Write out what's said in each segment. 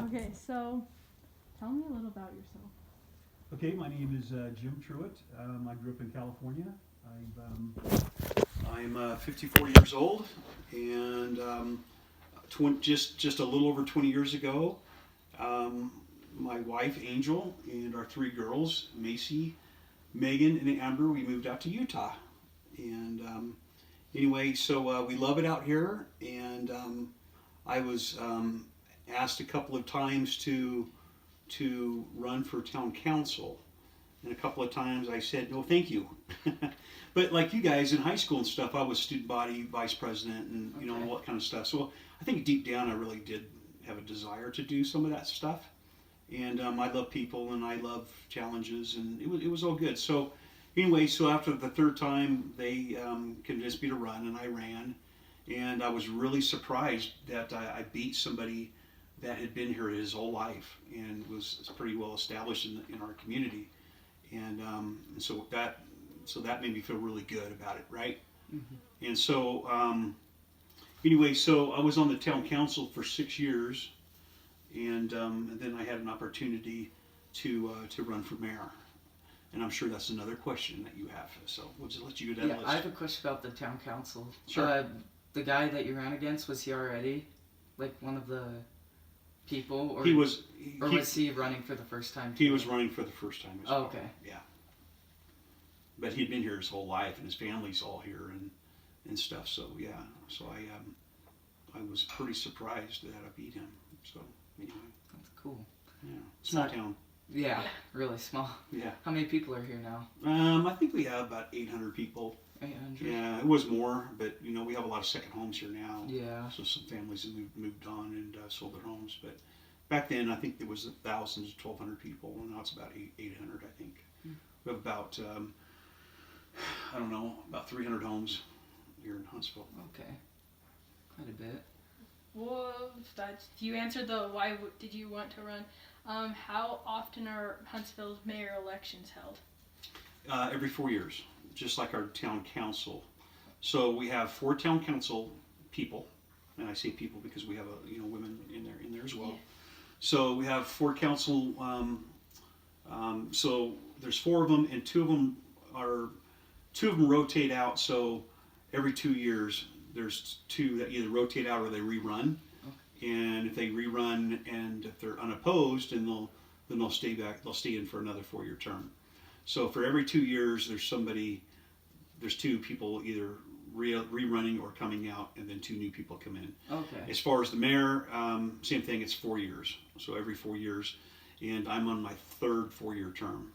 Okay, so tell me a little about yourself. Okay, my name is Jim Truitt. I grew up in California. I'm 54 years old, and just a little over 20 years ago, um, my wife Angel and our three girls, Macy, Megan, and Amber, we moved out to Utah. And anyway, so we love it out here, and I was asked a couple of times to run for town council. And a couple of times I said, no, thank you. But like you guys in high school and stuff, I was student body vice president and, you know, Okay. all that kind of stuff. So I think deep down I really did have a desire to do some of that stuff. And I love people and I love challenges and it was all good. So anyway, so after the third time, they convinced me to run and I ran. And I was really surprised that I beat somebody that had been here his whole life and was pretty well established in our community, and so that made me feel really good about it, right? Mm-hmm. And so anyway, so I was on the town council for 6 years, and then I had an opportunity to run for mayor, and I'm sure that's another question that you have. So we'll just let you go down Yeah, the I list. have a question about the town council. Sure. The guy that you ran against, was he already like one of the people, or He was or was he running for the first time? he too? was running for the first time as Oh, well. okay. Yeah. But he'd been here his whole life, and his family's all here and stuff. So yeah, so I was pretty surprised that I beat him. So anyway, That's cool. yeah, small So- town. Yeah, really small. Yeah, How many people are here now? I think we have about 800 people. 800. Yeah, it was more, but you know we have a lot of second homes here now. Yeah. So some families have moved on and sold their homes, but back then I think there was 1,000 to 1,200 people, and now it's about 800, I think. Hmm. We have about I don't know, about 300 homes here in Huntsville. Okay. Quite a bit. Well, you answered the why did you want to run. How often are Huntsville's mayor elections held? Every 4 years, just like our town council. So we have 4 town council people, and I say people because we have women in there as well. Yeah. So we have 4 council. So there's 4 of them, and two of them rotate out. So every 2 years, there's 2 that either rotate out or they rerun. And if they rerun and if they're unopposed, then they'll stay back. They'll stay in for another 4-year term. So for every 2 years, there's 2 people either rerunning or coming out, and then 2 new people come in. Okay. As far as the mayor, same thing. It's 4 years. So every 4 years, and I'm on my 3rd 4-year term.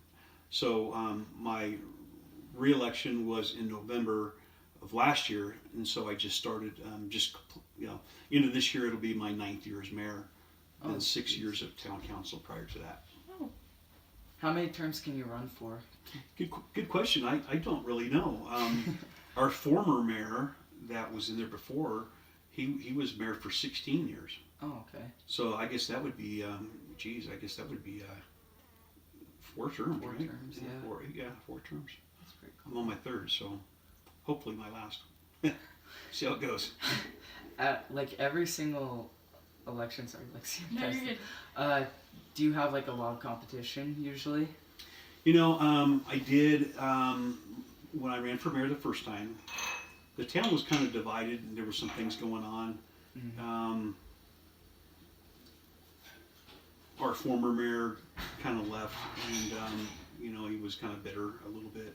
So my re-election was in November of last year, and so I just started into this year it'll be my 9th year as mayor, and Oh, 6 geez. years of town council prior to that. How many terms can you run for? Good question. I don't really know. Our former mayor that was in there before, he was mayor for 16 years. Oh, okay. So I guess that would be 4 terms, 4 right? terms, yeah. 4 terms. That's pretty I'm cool. on my 3rd, so hopefully my last. See how it goes. Like every single election, sorry, Lexi. I'm No, you're testing. good. Do you have like a lot of competition usually? You know, I did when I ran for mayor the first time. The town was kind of divided, and there were some things going on. Mm-hmm. Our former mayor kind of left, and he was kind of bitter a little bit.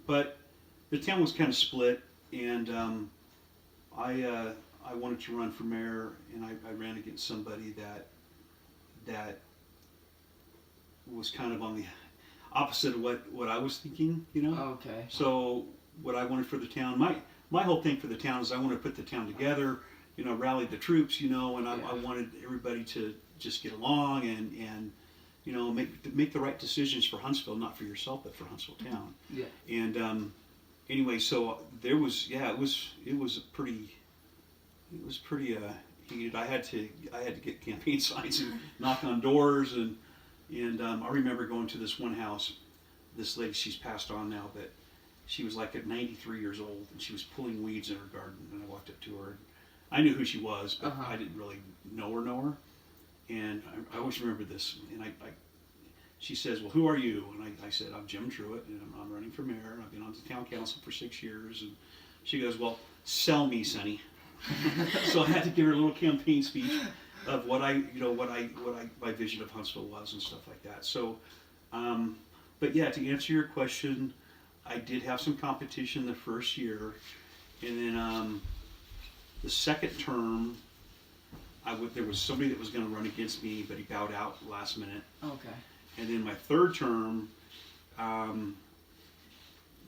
But the town was kind of split, and I wanted to run for mayor, and I ran against somebody that was kind of on the opposite of what I was thinking, Okay. So what I wanted for the town, my whole thing for the town is I wanted to put the town together, rally the troops, and I Yeah. wanted everybody to just get along and make the right decisions for Huntsville, not for yourself, but for Huntsville town. Yeah. And anyway, so it was pretty heated. I had to get campaign signs and knock on doors, and I remember going to this one house. This lady, she's passed on now, but she was like at 93 years old, and she was pulling weeds in her garden. And I walked up to her. I knew who she was, but Uh-huh. I didn't really know her. And I always remember this. And she says, well, who are you? And I said, I'm Jim Truitt, and I'm running for mayor. And I've been on the town council for 6 years. And she goes, well, sell me, Sonny. So I had to give her a little campaign speech of what my vision of Huntsville was and stuff like that. So, but yeah, to answer your question, I did have some competition the first year, and then the second term, there was somebody that was going to run against me, but he bowed out last minute. Okay. And then my third term,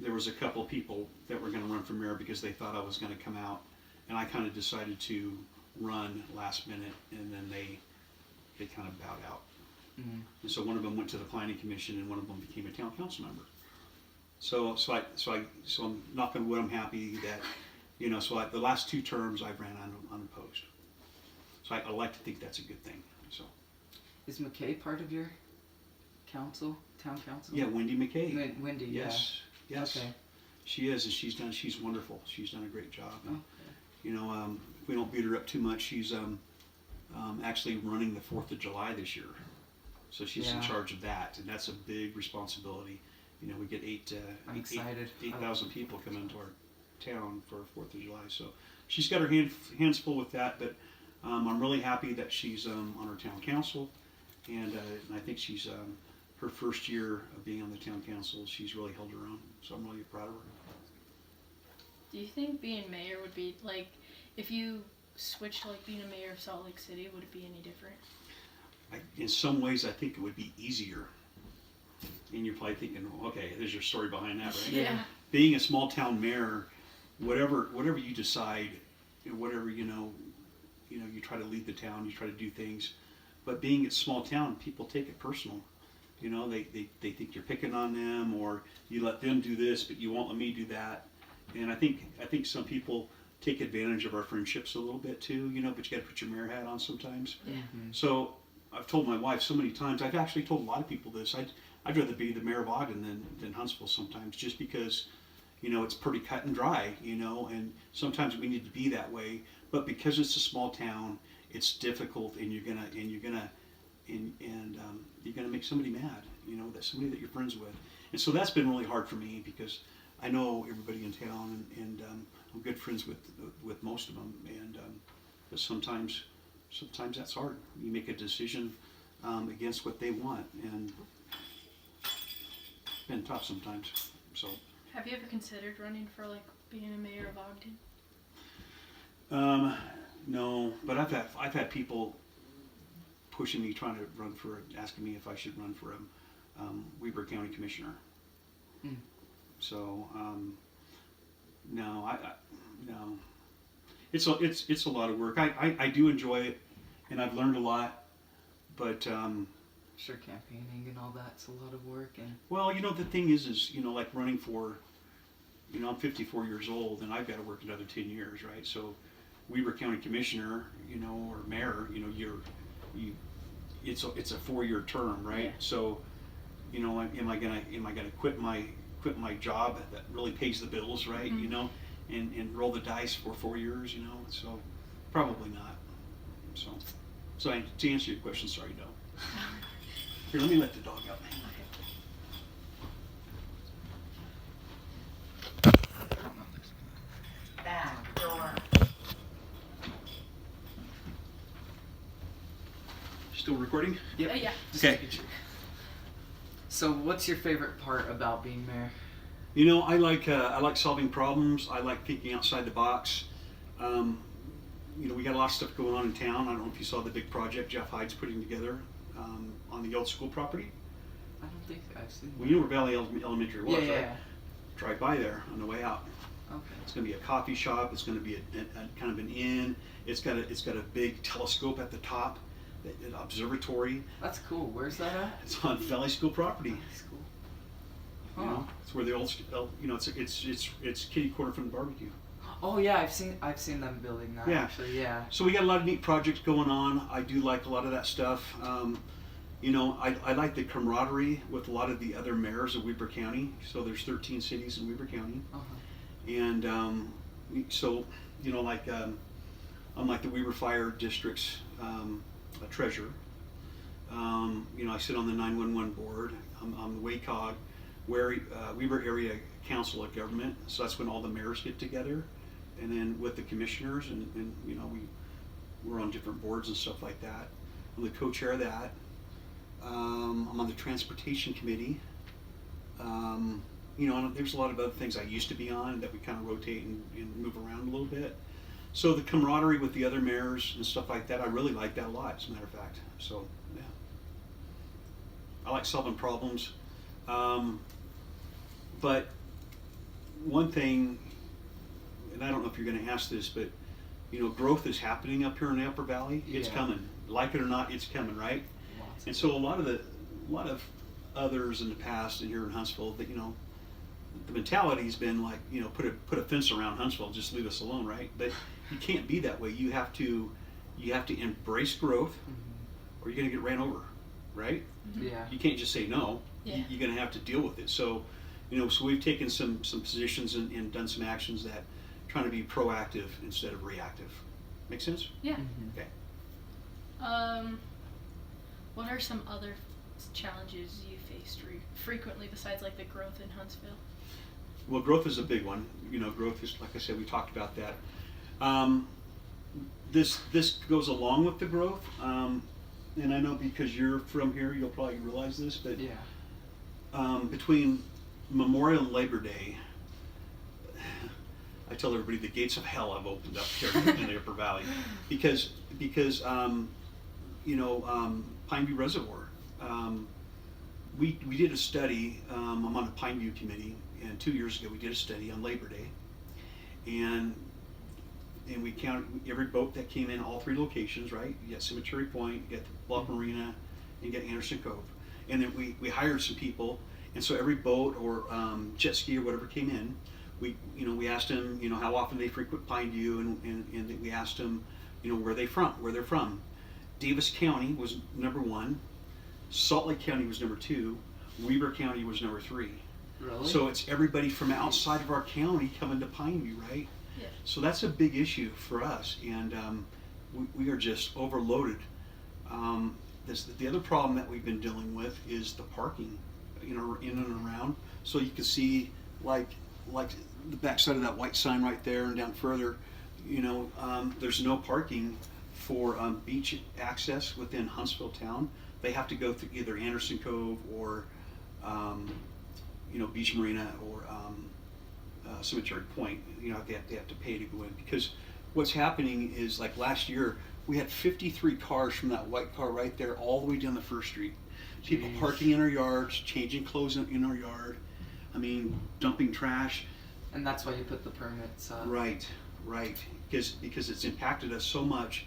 there was a couple of people that were going to run for mayor because they thought I was going to come out, and I kind of decided to run last minute, and then they kind of bowed out. Mm. And so one of them went to the planning commission, and one of them became a town council member. So I'm knocking wood. I'm happy that, the last 2 terms I ran unopposed. So I like to think that's a good thing. So. Is McKay part of your council, town council? Yeah, Wendy McKay. Wendy, Yes, yeah. yes. Okay. She is, and she's wonderful. She's done a great job. And, Okay. if we don't beat her up too much, she's actually running the 4th of July this year. So she's in Yeah. charge of that, and that's a big responsibility. We get I'm excited. 8,000 people come into our town for 4th of July. So she's got her hands full with that, but I'm really happy that she's on our town council, and I think she's her first year of being on the town council, she's really held her own. So I'm really proud of her. Do you think being mayor would be like, if you switched to like being a mayor of Salt Lake City, would it be any different? In some ways, I think it would be easier. And you're probably thinking, okay, there's your story behind that, right? Yeah. Being a small town mayor, whatever you decide, whatever you try to lead the town, you try to do things. But being a small town, people take it personal. They think you're picking on them, or you let them do this, but you won't let me do that. And I think some people take advantage of our friendships a little bit too, but you got to put your mayor hat on sometimes. Yeah. Mm-hmm. So I've told my wife so many times. I've actually told a lot of people this. I'd rather be the mayor of Ogden than Huntsville sometimes, just because it's pretty cut and dry, and sometimes we need to be that way. But because it's a small town, it's difficult, and you're gonna make somebody mad, that somebody that you're friends with. And so that's been really hard for me, because I know everybody in town, and I'm good friends with most of them, and but sometimes that's hard. You make a decision against what they want, and it's been tough sometimes. So. Have you ever considered running for like being a mayor of Ogden? No, but I've had people pushing me, asking me if I should run for a Weber County Commissioner. Mm. So no, no. It's a lot of work. I do enjoy it, and I've learned a lot, but Sure, campaigning and all that's a lot of work. And well, the thing is like running for, I'm 54 years old, and I've got to work another 10 years, right? So Weber County Commissioner, or mayor, it's a 4-year term, right? Yeah. So, am I gonna quit my job that really pays the bills, right? Mm-hmm. And roll the dice for 4 years, So probably not. So to answer your question, sorry, no. Here, let me let the dog out. Back door. Still recording? yep. Yeah. Just Okay. making sure. So, what's your favorite part about being mayor? I like solving problems. I like thinking outside the box. We got a lot of stuff going on in town. I don't know if you saw the big project Jeff Hyde's putting together on the old school property. I don't think I've seen Well, you know where Valley Elementary was, yeah, right? yeah. Drive by there on the way out. Okay. It's going to be a coffee shop. It's going to be a kind of an inn. It's got a big telescope at the top, an observatory. That's cool. Where's that at? It's on Valley School property. That's cool. You Huh. know, it's where the old, it's kitty corner from the barbecue. Oh yeah, I've seen them building that Yeah. actually. Yeah. So we got a lot of neat projects going on. I do like a lot of that stuff. I like the camaraderie with a lot of the other mayors of Weber County. So there's 13 cities in Weber County, Uh-huh. and I'm like the Weber Fire District's treasurer, You know, I sit on the 911 board. I'm on the WACOG, Weber Area Council of Government. So that's when all the mayors get together, and then with the commissioners, and you know, we're on different boards and stuff like that. I'm the co-chair of that. I'm on the transportation committee. You know, and there's a lot of other things I used to be on that we kind of rotate and move around a little bit. So the camaraderie with the other mayors and stuff like that, I really like that a lot, as a matter of fact. So, yeah. I like solving problems. But one thing, and I don't know if you're going to ask this, but, you know, growth is happening up here in the Upper Valley. It's Yeah. coming. Like it or not, it's coming, right? Lots And of so a lot of others in the past and here in Huntsville, that, you know, the mentality's been like, you know, put a fence around Huntsville, just leave us alone, right? But you can't be that way. You have to embrace growth, or you're gonna get ran over, right? Yeah. You can't just say no. Yeah. You're gonna have to deal with it. So, you know, so we've taken some positions and done some actions that trying to be proactive instead of reactive. Make sense? Yeah. Mhm. Okay. What are some other challenges you faced frequently besides like the growth in Huntsville? Well, growth is a big one. You know, growth is, like I said, we talked about that. This goes along with the growth, and I know because you're from here, you'll probably realize this, but Yeah. Between Memorial and Labor Day, I tell everybody the gates of hell have opened up here in the Upper Valley, because you know, Pineview Reservoir. We did a study. I'm on the Pineview committee, and 2 years ago we did a study on Labor Day, and we counted every boat that came in all three locations. Right, you got Cemetery Point, you got the Bluff Marina, and you got Anderson Cove, and then we hired some people, and so every boat or jet ski or whatever came in, we asked them, you know, how often they frequent Pineview, and we asked them, you know, where they're from. Davis County was number 1, Salt Lake County was number 2, Weber County was number 3. Really? So it's everybody from outside of our county coming to Pineview, right? Yeah. So that's a big issue for us, and we are just overloaded. The other problem that we've been dealing with is the parking, you know, in and around. So you can see, like the backside of that white sign right there, and down further, you know, there's no parking for beach access within Huntsville town. They have to go through either Anderson Cove or you know, Beach Marina or Cemetery Point. You know, they have to pay to go in, because what's happening is, like last year we had 53 cars from that white car right there all the way down the First Street. People Jeez. parking in our yards, changing clothes in our yard. I mean, dumping trash. And that's why you put the permits up. Right, because it's impacted us so much.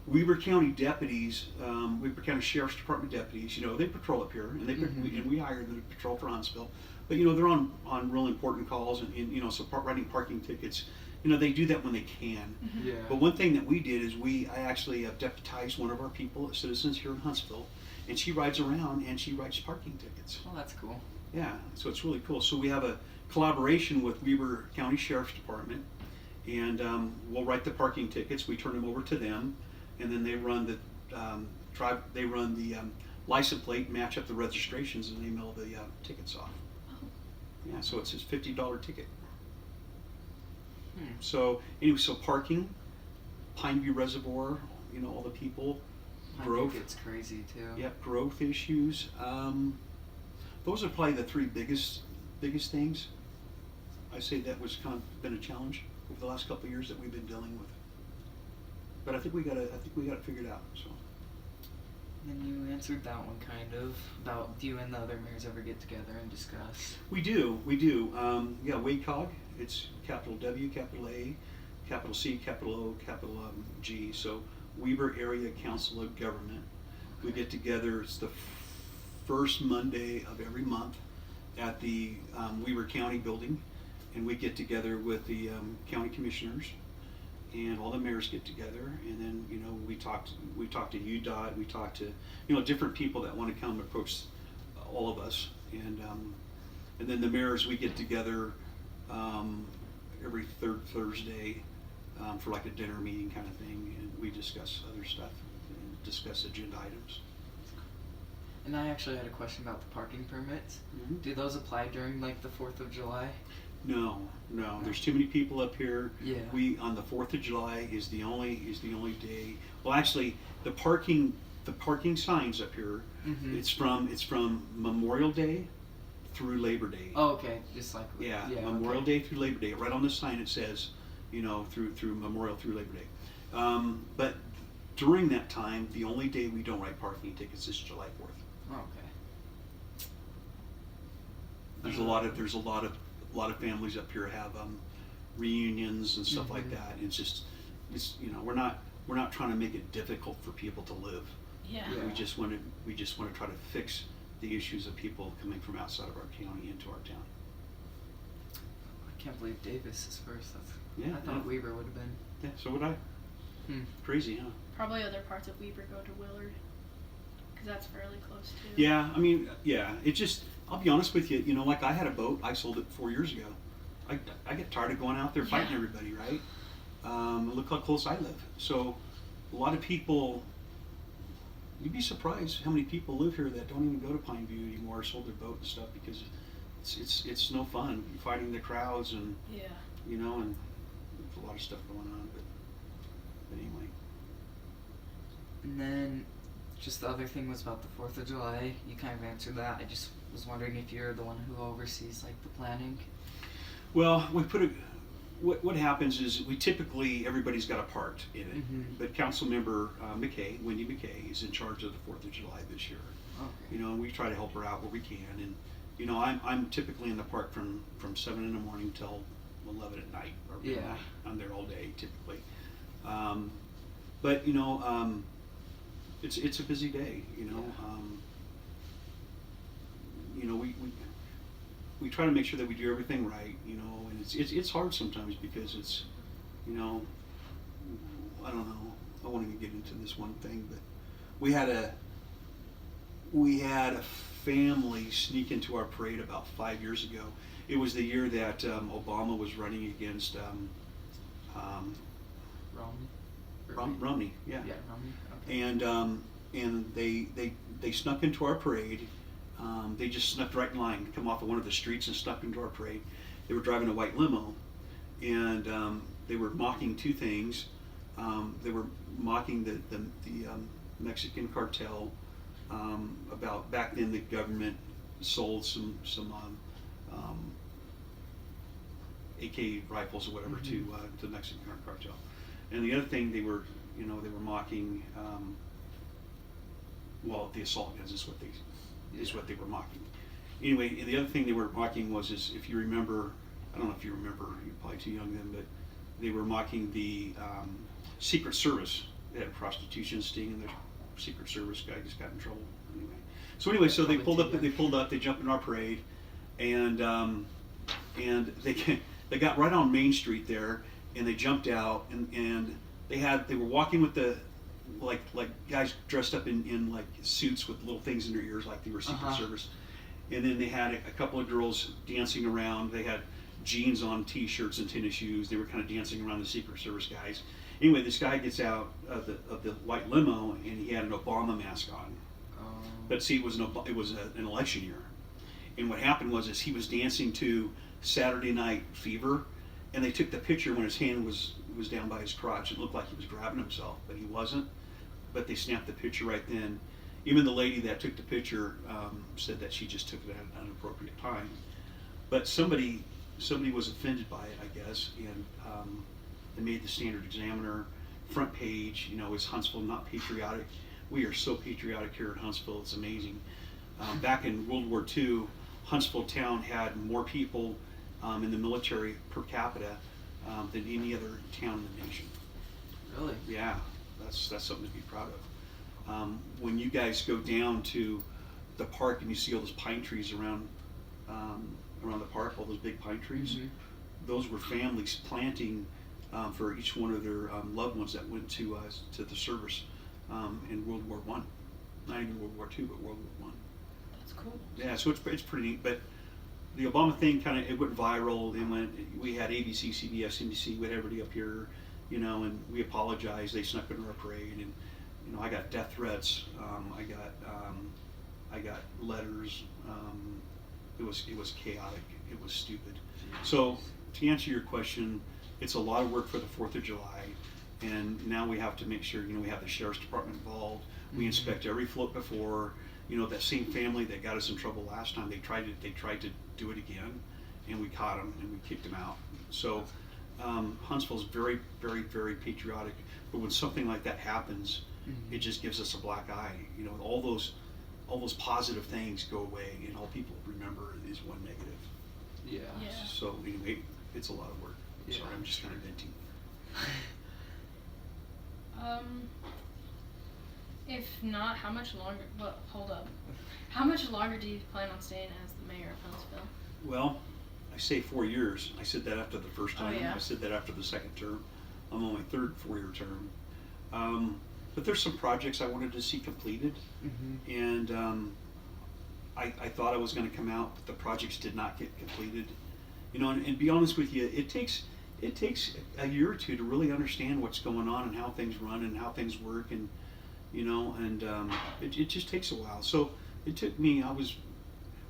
Weber County deputies, Weber County Sheriff's Department deputies, you know, they patrol up here, and we hire them to patrol for Huntsville. But you know, they're on real important calls, and you know, so writing parking tickets. You know, they do that when they can. Yeah. But one thing that we did is I actually deputized one of our people, citizens here in Huntsville, and she rides around and she writes parking tickets. Oh, that's cool. Yeah, so it's really cool. So we have a collaboration with Weber County Sheriff's Department, and we'll write the parking tickets. We turn them over to them, and then they run the license plate, match up the registrations, and they mail the tickets off. Yeah, so it's a $50 ticket. So anyway, so parking, Pineview Reservoir, you know, all the people, growth. It's crazy too. Yep, growth issues. Those are probably the 3 biggest things. I say that was kind of been a challenge over the last couple of years that we've been dealing with. But I think we got it figured out. So. Then you answered that one kind of about, do you and the other mayors ever get together and discuss? We do. Yeah, WACOG. It's capital W, capital A, capital C, capital O, capital G. So Weber Area Council of Government. We get together. It's the first Monday of every month at the Weber County building, and we get together with the county commissioners, and all the mayors get together, and then, you know, we talk to UDOT, we talk to, you know, different people that want to come approach all of us, and then the mayors, we get together every third Thursday for like a dinner meeting kind of thing, and we discuss other stuff and discuss agenda items. And I actually had a question about the parking permits. Mhm. Do those apply during like the 4th of July? No, no, there's too many people up here. Yeah. We, on the 4th of July is the only day. Well, actually, the parking signs up here, Mm-hmm. it's from Memorial Day through Labor Day. Oh, okay. Just like Yeah, okay. Memorial Day through Labor Day. Right on the sign it says, through Memorial through Labor Day. But during that time, the only day we don't write parking tickets is July 4th. Oh, okay. There's a lot of families up here have reunions and stuff like Mhm. that. It's we're not trying to make it difficult for people to live. Yeah. Yeah. We just want to try to fix the issues of people coming from outside of our county into our town. I can't believe Davis is first. Yeah, I thought yeah. Weaver would have been. Yeah, so would I. Hmm. Crazy, huh? Probably other parts of Weber go to Willard, because that's fairly close too. Yeah, I mean, yeah. It just, I'll be honest with you. Like I had a boat. I sold it 4 years ago. I get tired of going out there fighting Yeah. everybody, right? Look how close I live. So, a lot of people. You'd be surprised how many people live here that don't even go to Pineview anymore, sold their boat and stuff because it's no fun fighting the crowds and Yeah. and there's a lot of stuff going on. But anyway. And then, just the other thing was about the 4th of July. You kind of answered that. I just was wondering if you're the one who oversees like the planning. Well, we put what happens is we typically, everybody's got a part in it, Mhm. but Councilmember McKay, Wendy McKay, is in charge of the 4th of July this year. Okay. And we try to help her out where we can, and I'm typically in the park from 7 in the morning till 11 at night or Yeah. midnight. I'm there all day typically, but it's a busy day. We try to make sure that we do everything right, and it's hard sometimes because it's, I don't know, I won't even get into this one thing, but we had a family sneak into our parade about 5 years ago. It was the year that Obama was running against Romney, yeah. Yeah, Romney. Okay. And they snuck into our parade. They just snuck right in line, come off of one of the streets and snuck into our parade. They were driving a white limo, and they were mocking two things. They were mocking the Mexican cartel. About back then, the government sold some AK rifles or whatever to the Mexican cartel. And the other thing they were mocking. The assault guns is what they were mocking. Anyway, and the other thing they were mocking was if you remember, I don't know if you remember, you're probably too young then, but they were mocking the Secret Service. They had a prostitution sting, and the Secret Service guy just got in trouble. Anyway, so they pulled up, they jumped in our parade, and they got right on Main Street there, and they jumped out, and they were walking with the like guys dressed up in like suits with little things in their ears like they were Secret Service, and then they had a couple of girls dancing around. They had jeans on, t-shirts, and tennis shoes. They were kind of dancing around the Secret Service guys. Anyway, this guy gets out of the white limo, and he had an Obama mask on. But see, it was an election year, and what happened was he was dancing to Saturday Night Fever, and they took the picture when his hand was down by his crotch. It looked like he was grabbing himself, but he wasn't. But they snapped the picture right then. Even the lady that took the picture said that she just took it at an inappropriate time. But somebody was offended by it, I guess, and they made the Standard Examiner front page. Is Huntsville not patriotic? We are so patriotic here at Huntsville. It's amazing. Back in World War II, Huntsville town had more people in the military per capita than any other town in the nation. Really? Yeah, that's something to be proud of. When you guys go down to the park and you see all those pine trees around the park, all those big pine trees, those were families planting for each one of their loved ones that went to the service in World War I. Not even World War II, but World War I. That's cool. Yeah, so it's pretty neat. But the Obama thing it went viral. We had ABC, CBS, NBC, we had everybody up here, and we apologized. They snuck into our parade, and I got death threats. I got I got letters. It was chaotic. It was stupid. So to answer your question, it's a lot of work for the 4th of July, and now we have to make sure, we have the sheriff's department involved. We inspect every float before. That same family that got us in trouble last time, they tried to do it again, and we caught them and we kicked them out. So Huntsville's very, very, very patriotic, but when something like that happens, it just gives us a black eye. All those positive things go away, and all people remember is one negative. Yeah. Yeah. So anyway, it's a lot of work. Yeah. Sorry, I'm just kind of venting. If not, how much longer? Well, hold up. How much longer do you plan on staying as the mayor of Huntsville? Well, I say 4 years. I said that after the first time. Oh, yeah. I said that after the second term. I'm on my third 4-year term. But there's some projects I wanted to see completed, and I thought I was going to come out, but the projects did not get completed. And be honest with you, it takes a year or two to really understand what's going on and how things run and how things work, and it just takes a while. So it took me. I was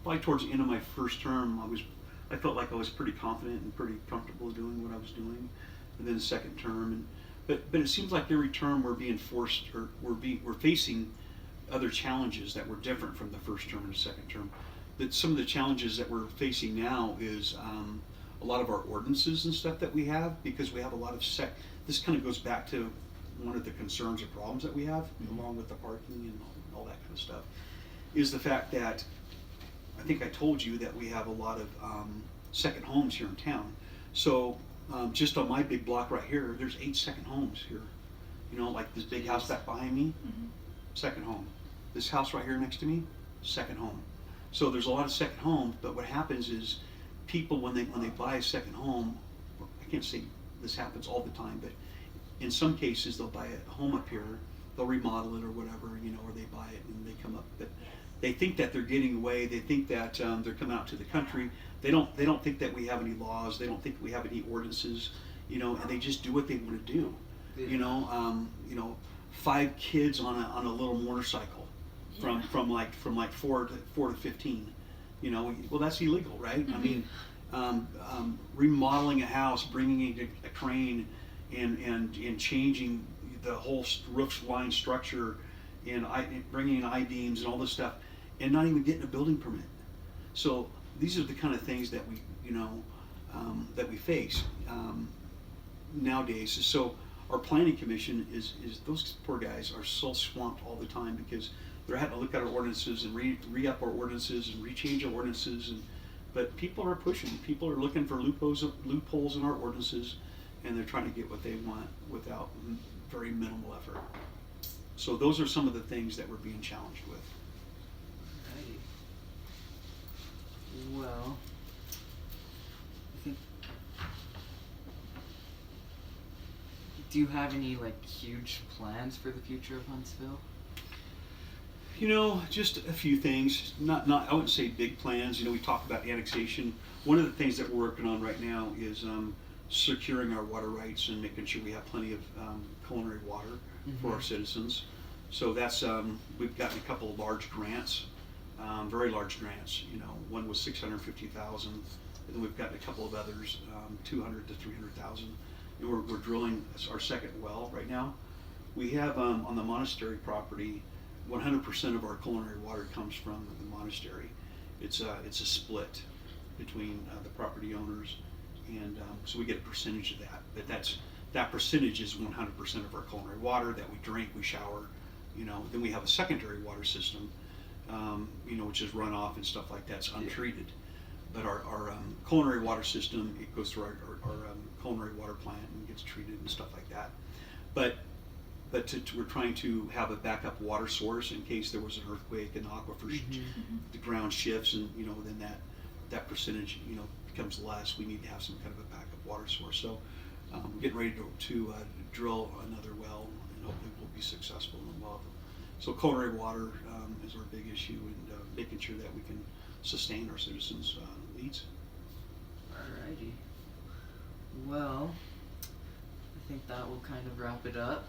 probably towards the end of my first term. I felt like I was pretty confident and pretty comfortable doing what I was doing, and then the second term, but it seems like every term we're being forced, or we're facing other challenges that were different from the first term and the second term. That some of the challenges that we're facing now is a lot of our ordinances and stuff that we have, because we have a lot of this kind of goes back to one of the concerns or problems that we have, along with the parking and all that kind of stuff, is the fact that I think I told you that we have a lot of second homes here in town. So just on my big block right here, there's 8 second homes here. Like this big house back behind me, second home. This house right here next to me, second home. So there's a lot of second homes, but what happens is people, when they buy a second home, I can't say this happens all the time, but in some cases they'll buy a home up here, they'll remodel it or whatever, or they buy it and they come up, but they think that they're getting away. They think that they're coming out to the country. They don't think that we have any laws. They don't think we have any ordinances, and they just do what they want to do. Yeah. 5 kids on a little motorcycle from 4 to 15. Well, that's illegal, right? I mean, remodeling a house, bringing in a crane, and changing the whole roof line structure, and bringing in I-beams and all this stuff, and not even getting a building permit. So these are the kind of things that we that we face nowadays. So our planning commission is those poor guys are so swamped all the time, because they're having to look at our ordinances and re-up our ordinances and rechange our ordinances, but people are pushing. People are looking for loopholes in our ordinances, and they're trying to get what they want without very minimal effort. So those are some of the things that we're being challenged with. Alrighty. Well, I think. Do you have any huge plans for the future of Huntsville? Just a few things. Not I wouldn't say big plans. We talked about annexation. One of the things that we're working on right now is securing our water rights and making sure we have plenty of culinary water for our citizens. So that's we've gotten a couple of large grants, very large grants. One was $650,000, and then we've gotten a couple of others, $200,000 to $300,000. And we're drilling our second well right now. We have on the monastery property, 100% of our culinary water comes from the monastery. It's a split between the property owners, and so we get a percentage of that. But that percentage is 100% of our culinary water that we drink, we shower. Then we have a secondary water system, which is runoff and stuff like that's untreated. But our culinary water system, it goes through our culinary water plant and gets treated and stuff like that. But we're trying to have a backup water source in case there was an earthquake and the aquifer, the ground shifts, and then that percentage becomes less. We need to have some kind of a backup water source. So we're getting ready to drill another well, and hopefully we'll be successful in the well. So culinary water is our big issue, and making sure that we can sustain our citizens' needs. Alrighty. Well, I think that will kind of wrap it up.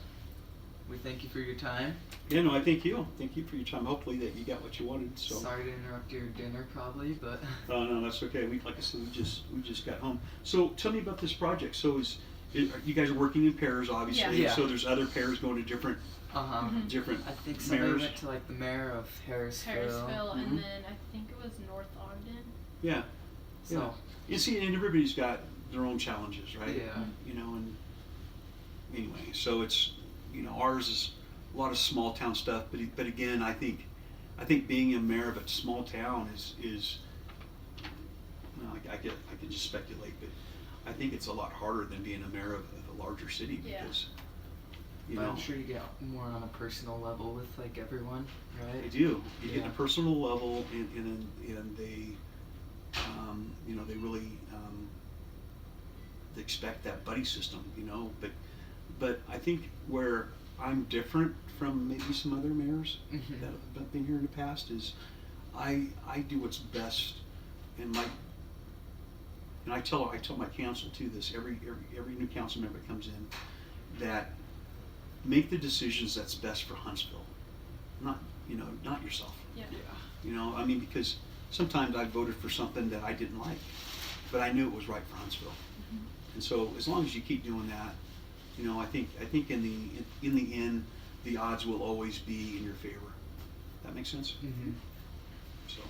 we thank you for your time. Yeah, no, I thank you. Thank you for your time. Hopefully that you got what you wanted. So. Sorry to interrupt your dinner, probably, but Oh no, that's okay. Like I said, we just got home. So tell me about this project. So you guys are working in pairs, obviously. Yeah. So there's other pairs going to different different I think somebody mayors. went to like the mayor of Harrisville. Harrisville, Mhm. and then I think it was North Ogden. Yeah. So You see, and everybody's got their own challenges, right? yeah. You know, and anyway, so it's ours is a lot of small town stuff, but again, I think being a mayor of a small town is well, I can just speculate, but I think it's a lot harder than being a mayor of a larger city Yeah. because But I'm sure you get more on a personal level with like everyone, right? they do. You get Yeah. a personal level, and they they really they expect that buddy system, But I think where I'm different from maybe some other mayors Mhm. that have been here in the past is I do what's best, and I tell my council too this every new council member that comes in, that make the decisions that's best for Huntsville, not yourself. Yeah. Yeah. I mean, because sometimes I voted for something that I didn't like, but I knew it was right for Huntsville. And so as long as you keep doing that, I think in the end, the odds will always be in your favor. That makes sense? Mhm. So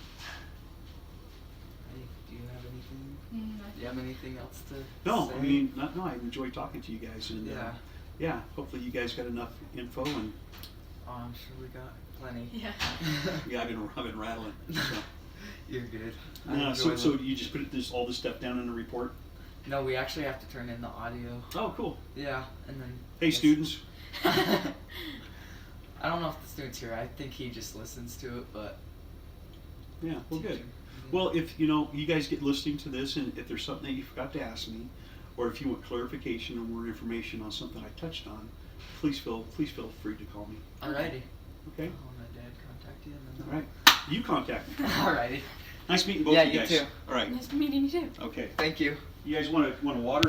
Hey, do you have anything? I Do you have anything else to no, say? I mean, no, I enjoy talking to you guys, and Yeah. yeah, hopefully you guys got enough info, and Oh, I'm sure we got plenty. Yeah. yeah, I've been rattling. So. You're good. I No, enjoy so look- you just put all this stuff down in the report? No, we actually have to turn in the audio. Oh, cool. Yeah, and then. Hey, students. I don't know if the student's here. I think he just listens to it, but. Yeah, well, good. teaching. Well, if you guys get listening to this, and if there's something that you forgot to ask me, or if you want clarification or more information on something I touched on, please feel free to call me. Alrighty. Okay. I'll let my dad contact you and then. All right. You contact me. Alrighty. Nice meeting both Yeah, of you you guys. too. All right. Nice meeting you too. Okay. Thank you. You guys want to water?